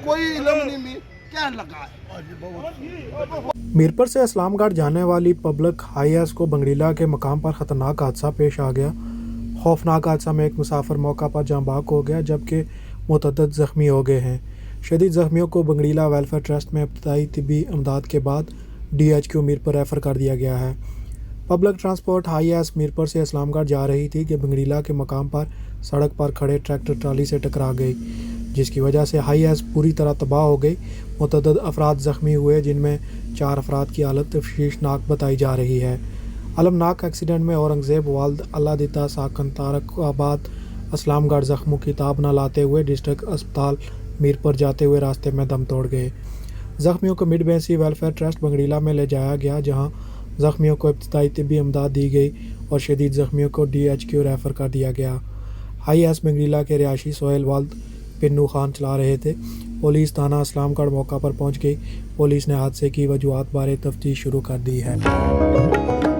कोई इल्म नहीं में क्या लगा है। मीरपुर से इस्लामगढ़ जाने वाली पब्लिक हाईएस को बंगरीला के मकाम पर ख़तरनाक हादसा पेश आ गया। खौफनाक हादसा में एक मुसाफिर मौका पर जाँ बाक हो गया जबकि मुतअद्दिद ज़ख्मी हो गए हैं। शदीद ज़ख्मियों को बंगरीला वेलफेयर ट्रस्ट में इब्तदाई तिब्बी इमदाद के बाद DHQ मीरपुर रेफ़र कर दिया गया है। पब्लिक ट्रांसपोर्ट हाईएस मीरपुर से इस्लामगढ़ जा रही थी कि बंगरीला के मकाम पर सड़क पर खड़े ट्रैक्टर ट्राली से टकरा गई, जिसकी वजह से हाईएस पूरी तरह तबाह हो गई। मुतअद्दिद अफराद ज़ख्मी हुए, जिनमें 4 अफराद की हालत तशवीशनाक बताई जा रही है। अलमनाक एक्सीडेंट में औरंगज़ेब वाल्द अल्लादिता साकन तारकाबाद इस्लामगढ़ ज़ख्मों की ताब न लाते हुए डिस्ट्रिक्ट अस्पताल मीरपुर जाते हुए रास्ते में दम तोड़ गए। ज़ख्मियों को मिड बेंसी वेलफेयर ट्रस्ट बंगरीला में ले जाया गया, जहाँ ज़ख्मियों को इब्तदाई तिब्बी इमदाद दी गई और शदीद ज़ख्मियों को DHQ रेफ़र कर दिया गया। हाईएस बंगरीला के रिहायशी सोहेल वाल्द पिन्नू खान चला रहे थे। पुलिस थाना इस्लामगढ़ मौका पर पहुंच गई। पुलिस ने हादसे की वजूहात बारे तफ्तीश शुरू कर दी है।